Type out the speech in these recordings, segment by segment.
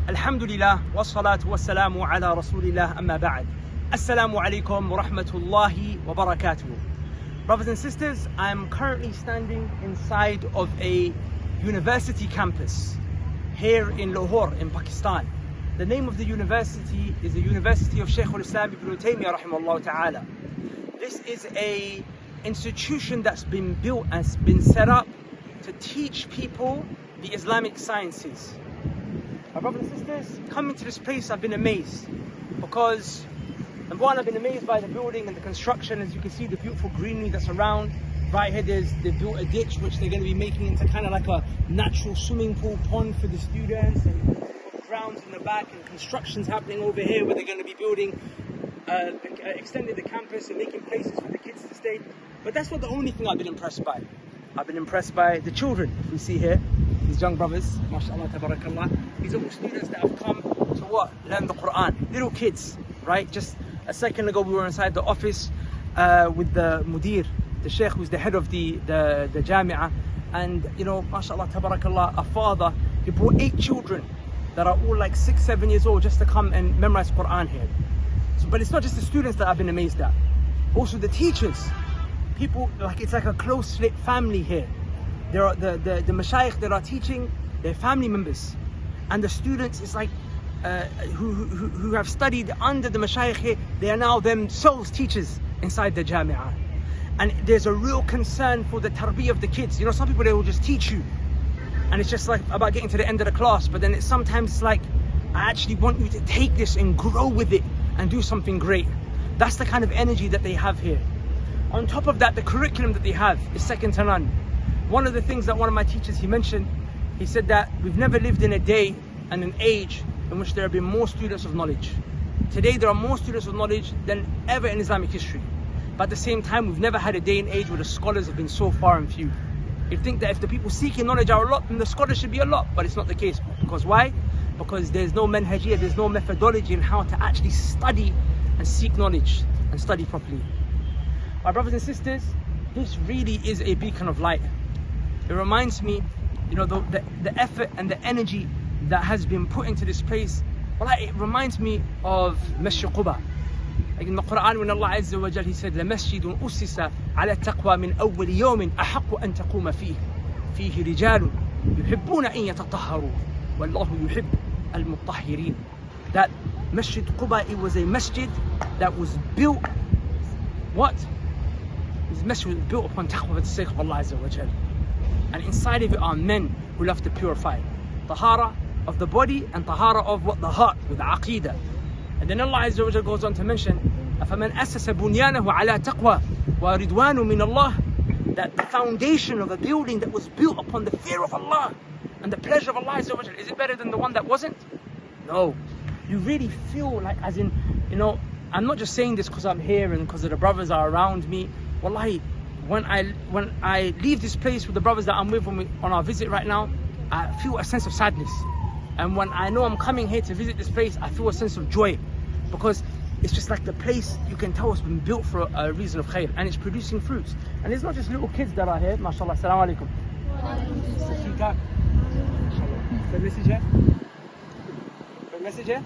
Alhamdulillah, wassalatu wassalamu ala rasulillah, amma ba'd. Assalamu alaikum wa rahmatullahi wa barakatuh. Brothers and sisters, I'm currently standing inside of a university campus here in Lahore in Pakistan. The name of the university is the University of Shaykh al-Islam ibn Taymiyyah rahimahullah ta'ala. This is a institution that's been built and been set up to teach people the Islamic sciences. My brothers and sisters, coming to this place I've been amazed because number one, I've been amazed by the building and the construction. As you can see, the beautiful greenery that's around. Right here they've built a ditch which they're going to be making into kind of like a natural swimming pool pond for the students, and grounds in the back, and construction's happening over here where they're going to be building extending the campus and making places for the kids to stay. But that's not the only thing I've been impressed by. I've been impressed by the children. If we see here, these young brothers, mashallah, tabarakallah, these are all students that have come to what? Learn the Quran. Little kids, right? Just a second ago we were inside the office with the mudir, the sheikh who's the head of the jami'ah, and you know, mashallah, tabarakallah, a father, he brought 8 children that are all like 6, 7 years old just to come and memorize Quran here. So, but it's not just the students that I've been amazed at, also the teachers. People, like, it's like a close-knit family here. There are the mashayikh that are teaching, they're family members, and the students, it's like who have studied under the mashayikh here, they are now themselves teachers inside the jami'ah. And there's a real concern for the tarbiyah of the kids. You know, some people, they will just teach you and it's just like about getting to the end of the class, but then sometimes it's like, I actually want you to take this and grow with it and do something great. That's the kind of energy that they have here. On top of that, the curriculum that they have is second to none. One of the things that one of my teachers, he mentioned, he said that we've never lived in a day and an age in which there have been more students of knowledge. Today there are more students of knowledge than ever in Islamic history. But at the same time, we've never had a day and age where the scholars have been so far and few. You'd think that if the people seeking knowledge are a lot, then the scholars should be a lot, but it's not the case. Because why? Because there's no manhajiyah, there's no methodology in how to actually study and seek knowledge and study properly. My brothers and sisters, this really is a beacon of light. It reminds me, you know, the effort and the energy that has been put into this place. Well, it reminds me of Masjid Quba. Like in the Quran, when Allah Azza wa Jal, He said, لَمَسْجِدٌ أُسِّسَ عَلَى التَّقْوَى مِنْ أَوَّلِ يَوْمٍ أَحَقُّ أَن تَقُومَ فِيهِ رِجَالٌ يُحِبُّونَ أَن يَتَطَهَّرُوا وَاللَّهُ يُحِبُّ الْمُطَّهِّرِينَ. That Masjid Quba, it was a masjid that was built, what? This masjid was built upon taqwa for the sake of Allah Azza wa Jal. And inside of it are men who love to purify. Tahara of the body and tahara of what? The heart, with the aqidah. And then Allah Azza wa Jal goes on to mention, أَفَمَنْ أَسَّسَ بُنْيَانَهُ عَلَى تَقْوَى وَرِضْوَانُ مِنَ اللَّهِ. That the foundation of a building that was built upon the fear of Allah and the pleasure of Allah Azza wa Jal, is it better than the one that wasn't? No. You really feel like, as in, you know, I'm not just saying this because I'm here and because the brothers are around me. Wallahi, when I leave this place with the brothers that I'm with on our visit right now, I feel a sense of sadness. And when I know I'm coming here to visit this place, I feel a sense of joy, because it's just like the place, you can tell it's been built for a reason of khair, and it's producing fruits. And it's not just little kids that are here, mashallah. Assalamu alaikum. The message here? The message here?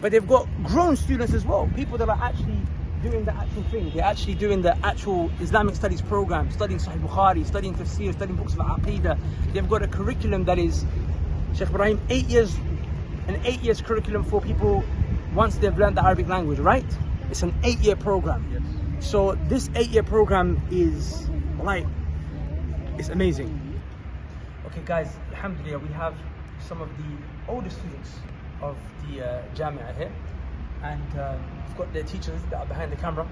But they've got grown students as well, people that are actually doing the actual thing. They're actually doing the actual Islamic studies program, studying Sahih Bukhari, studying tafsir, studying books of aqidah. They've got a curriculum that is, Sheikh Ibrahim, 8 years, an 8 years curriculum for people once they've learned the Arabic language, right? It's an 8-year program. Yes. So this 8-year program is, like, it's amazing. Okay guys, alhamdulillah, we have some of the older students of the Jami'ah here, and we've got their teachers that are behind the camera.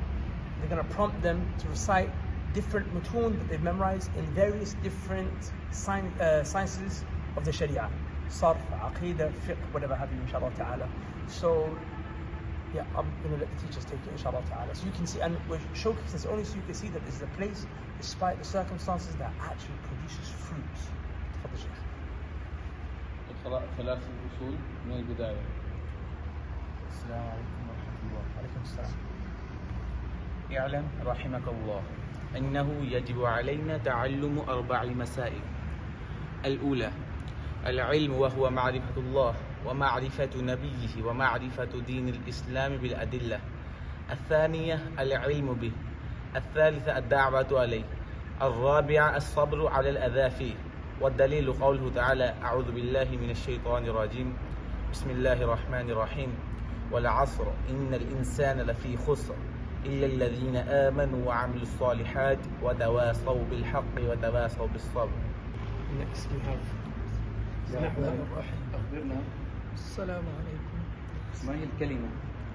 They're going to prompt them to recite different mutun that they've memorized in various different sciences of the Sharia, Sarf, Aqidah, Fiqh, whatever have you, inshallah ta'ala. So yeah, I'm going to let the teachers take it, inshallah ta'ala. So you can see, and we're showcasing this only so you can see that this is a place, despite the circumstances, that actually produces fruits. اقرأ 3 الأصول من البداية. السلام عليكم ورحمة الله. وعليكم السلام. اعلم رحمك الله أنه يجب علينا تعلم 4 مسائل. الأولى العلم، وهو معرفة الله ومعرفة نبيه ومعرفة دين الإسلام بالأدلة. الثانية العلم به. الثالثة الدعوة عليه. الرابعة الصبر على الأذى فيه. والدليل قوله تعالى: أعوذ بالله من الشيطان الرجيم، بسم الله الرحمن الرحيم، والعصر إن الإنسان لفي خسر إلا الذين آمنوا وعملوا الصالحات وتواصوا بالحق وتواصوا بالصبر. Next we have أخبرنا السلام عليكم. ما هي الكلمة؟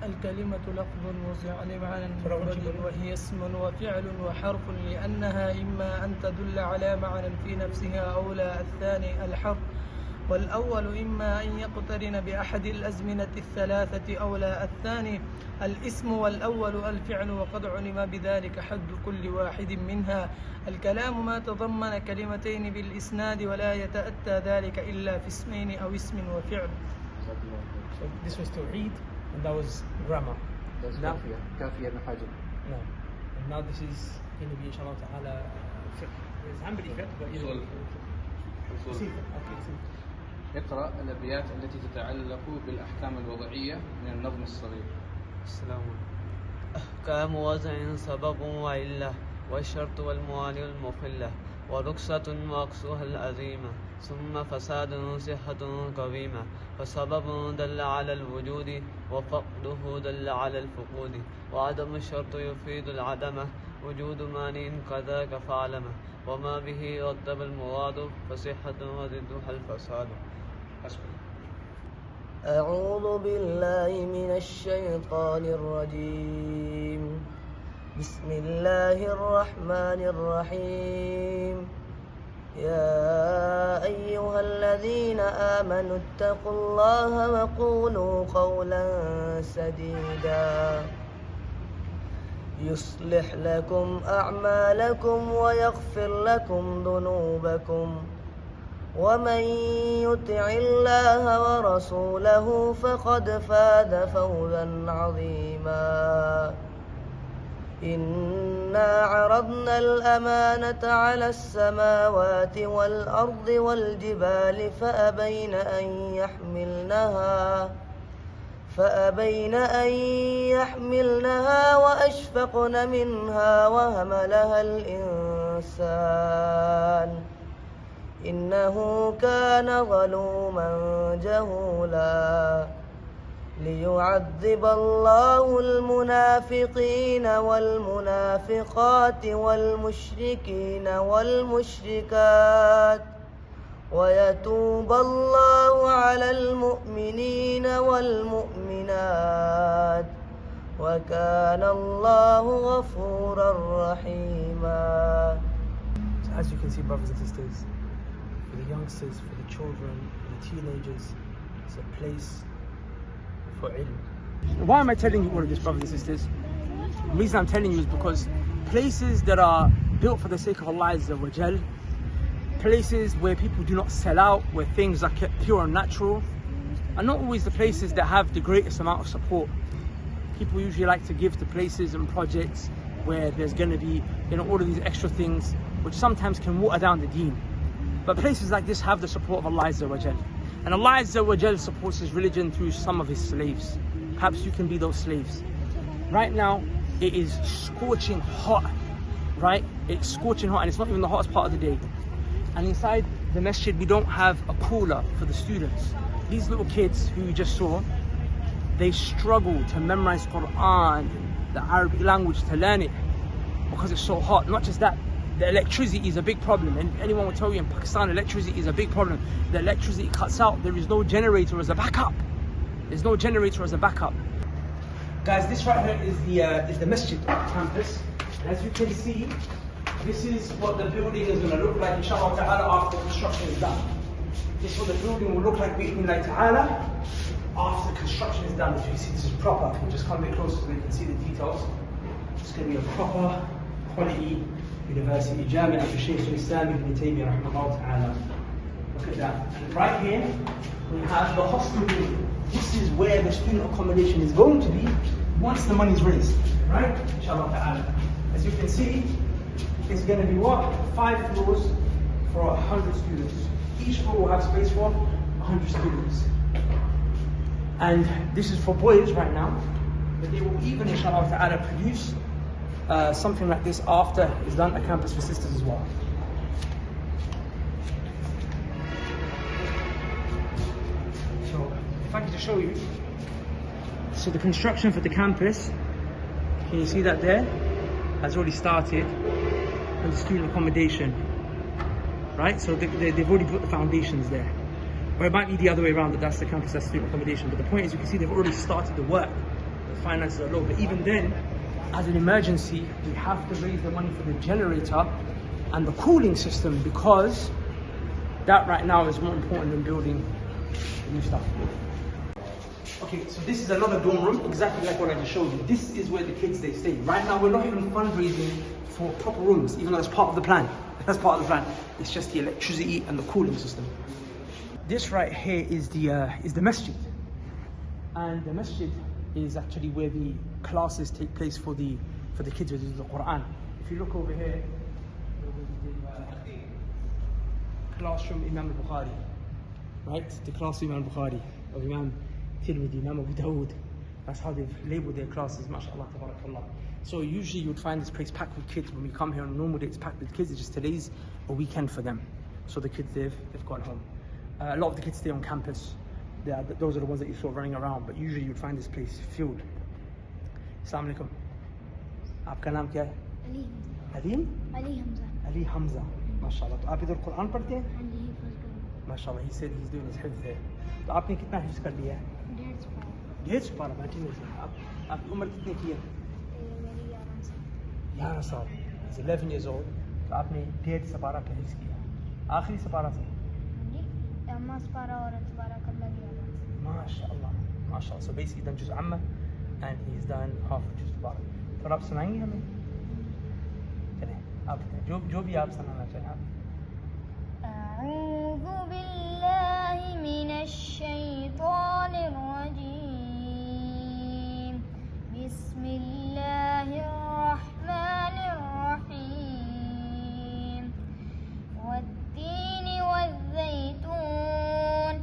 الكلمة لفظ وزع لمعنى مفرد، وهي اسم وفعل وحرف، لأنها إما أن تدل على معنى في نفسها أو لا. الثاني الحرف، والأول إما أن يقترن بأحد الأزمنة الثلاثة أو لا. الثاني الاسم، والأول الفعل، وقد علم بذلك حد كل واحد منها. الكلام ما تضمن كلمتين بالإسناد، ولا يتأتى ذلك إلا في اسمين أو اسم وفعل. So this was توحيد and that was grammar. Now, كافية ابن حجر. no. And now this is going to be inshallah ta'ala fiqh. There's hanbali fiqh, but you know. أصول. Okay, اقرأ الأبيات التي تتعلق بالأحكام الوضعية من النظم الصغير. السلام عليكم. أحكام وضع سبب وعلة، والشرط والموانع المخلة، ورخصة وأقصها العظيمة، ثم فساد صحة قويمة. فسبب دل على الوجود، وفقده دل على الفقود، وعدم الشرط يفيد العدمة، وجود مانع كذاك فعلمه، وما به رتب المراد فصحة وضدها الفساد. أعوذ بالله من الشيطان الرجيم. بسم الله الرحمن الرحيم. يا أيها الذين آمنوا اتقوا الله وقولوا قولا سديدا يصلح لكم أعمالكم ويغفر لكم ذنوبكم، ومن يطع الله ورسوله فقد فاز فوزا عظيما. إنا عرضنا الأمانة على السماوات والأرض والجبال فأبين أن يحملنها وأشفقن منها وحملها الإنسان إنه كان ظلوما جهولا. ليعذب الله المنافقين والمنافقات والمشركين والمشركات، ويتوب الله على المؤمنين والمؤمنات، وكان الله غفورا رحيما. So as you can see, brothers and sisters, for the youngsters, for the children, for the teenagers, it's a place for ilm. Why am I telling you all of this, brothers and sisters? The reason I'm telling you is because places that are built for the sake of Allah Azza wa Jal, places where people do not sell out, where things are kept pure and natural, are not always the places that have the greatest amount of support. People usually like to give to places and projects where there's going to be, all of these extra things, which sometimes can water down the deen. But places like this have the support of Allah Azza wa Jal. And Allah Azza wa Jal supports His religion through some of His slaves. Perhaps you can be those slaves. Right now, it is scorching hot, right? It's scorching hot, and it's not even the hottest part of the day. And inside the masjid, we don't have a cooler for the students. These little kids who you just saw, they struggle to memorize Quran, the Arabic language, to learn it, because it's so hot. Not just that, the electricity is a big problem, and anyone will tell you in Pakistan electricity is a big problem. The electricity cuts out, there is no generator as a backup. There's no generator as a backup. Guys, this right here is the masjid campus. As you can see, this is what the building is going to look like, inshallah ta'ala, after construction is done. This is what the building will look like, bi'idhnillah ta'ala, after the construction is done. As you can see, this is proper. We'll just come a bit closer so you can see the details. It's going to be a proper quality university. Jami'at al-Shaykh al-Islam ibn Taymiyyah rahimahullah ta'ala. Look at that. And right here, we have the hostel building. This is where the student accommodation is going to be once the money is raised. Right? Inshallah ta'ala. As you can see, is going to be what? 5 floors for 100 students. Each floor will have space for 100 students. And this is for boys right now, but they will even, inshallah ta'ala, produce something like this after it's done, a campus for sisters as well. So, if I can just show you. So the construction for the campus, can you see that there? Has already started. And the student accommodation. Right? So they've already put the foundations there. Or it might be the other way around, that that's the campus, that's student accommodation. But the point is, you can see they've already started the work. The finances are low. But even then, as an emergency, we have to raise the money for the generator and the cooling system, because that right now is more important than building new stuff. Okay, so this is another dorm room, exactly like what I just showed you. This is where the kids, they stay. Right now, we're not even fundraising for proper rooms, even though that's part of the plan. That's part of the plan. It's just the electricity and the cooling system. This right here is the masjid. And the masjid is actually where the classes take place for the kids who do the Quran. If you look over here, the classroom Imam al-Bukhari, right? The classroom Imam al-Bukhari, of Imam Tirmidhi, Imam Abu Dawood. That's how they've labeled their classes, mashallah, tabarakallah. So usually you would find this place packed with kids. When we come here on a normal day, it's packed with kids. It's just today's a weekend for them. So the kids, they've gone home. A lot of the kids stay on campus. Those are the ones that you saw running around, but usually you'd find this place filled. Assalamu alaikum. आपका नाम क्या है? Aleem? Ali Hamza. माशाल्लाह. तो आप इधर कुरान पढ़ते हैं? हाँ जी, हिफ्ज़ करते हैं. माशाल्लाह. He said he's doing his hifz there. तो आपने कितना हिफ्ज़ कर लिया है? 150 पारा. बैठी हुई है. आपकी उम्र कितनी की है? मेरी 11 साल. He's 11 years old. तो आपने 150 पारा का हिफ्ज़ किया. आखिरी सपारा से? أما سبارة ورا سبارة كلها جيابات. MashaAllah, MashaAllah. So basically done Juz Amma and he's done half of Juz Barak. तो आप सुनाएंगे हमें? चलें, आप जो भी आप सुनाना चाहें आप. أعوذ بالله من الشيطان الرجيم. بسم الله الرحمن الرحيم. والتين والزيتون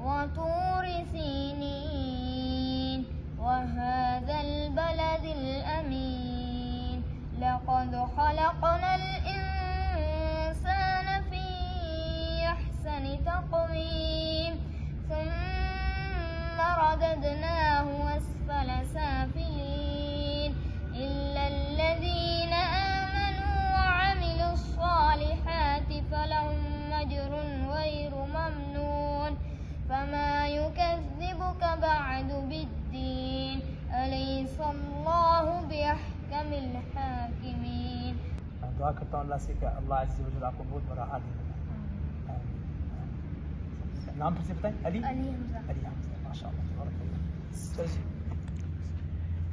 وطور سينين وهذا البلد الأمين. لقد خلقنا الإنسان في أحسن تقويم ثم رددناه أسفل سافلين إلا الذين آمنوا وعملوا الصالحات فلهم أجر غير ممنون. فما يكذبك بعد بالدين أليس الله بأحكم الحاكمين. दुआ करता हूँ अल्लाह से कि अल्लाह अज़्ज़ व जल्ल आपको बहुत बड़ा हाल देगा. नाम फिर से बताएं. Ali Hamza. MashaAllah.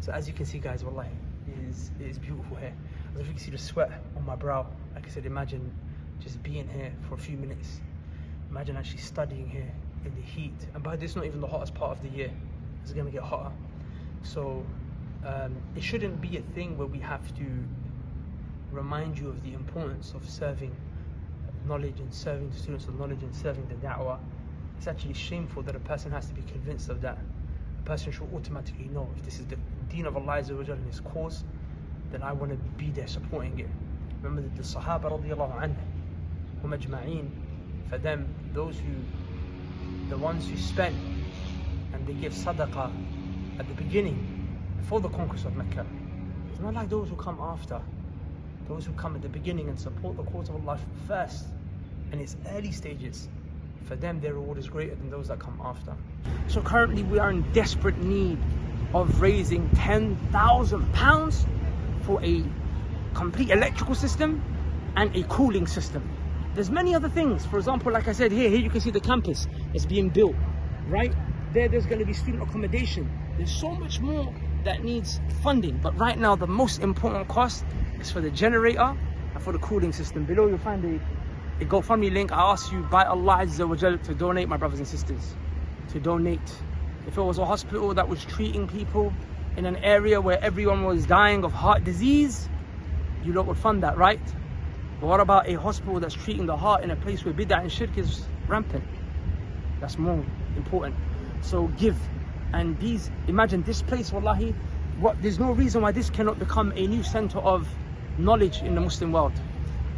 So as you can see, guys, wallahi, it is beautiful here. As you can see the sweat on my brow. Like I said, imagine just being here for a few minutes. Imagine actually studying here in the heat. And by this, not even the hottest part of the year. It's going to get hotter. So it shouldn't be a thing where we have to remind you of the importance of serving knowledge and serving the students of knowledge and serving the da'wah. It's actually shameful that a person has to be convinced of that. A person should automatically know, if this is the deen of Allah Azza wa Jalla and his cause, then I want to be there supporting it. Remember that the Sahaba radiallahu anhum ajma'een, for them, the ones who spent and they give sadaqah at the beginning, before the conquest of Mecca. It's not like those who come after. Those who come at the beginning and support the cause of Allah first, in its early stages, for them their reward is greater than those that come after. So currently we are in desperate need of raising £10,000 for a complete electrical system and a cooling system. There's many other things. For example, like I said, here you can see the campus is being built. Right there's going to be student accommodation. There's so much more that needs funding, but right now the most important cost is for the generator and for the cooling system. Below you'll find a GoFundMe link. I ask you by Allah Azza wa Jal to donate, my brothers and sisters, to donate. If it was a hospital that was treating people in an area where everyone was dying of heart disease, you lot would fund that, right? But what about a hospital that's treating the heart in a place where bid'ah and shirk is rampant? That's more important. So give. And imagine this place, wallahi, there's no reason why this cannot become a new center of knowledge in the Muslim world.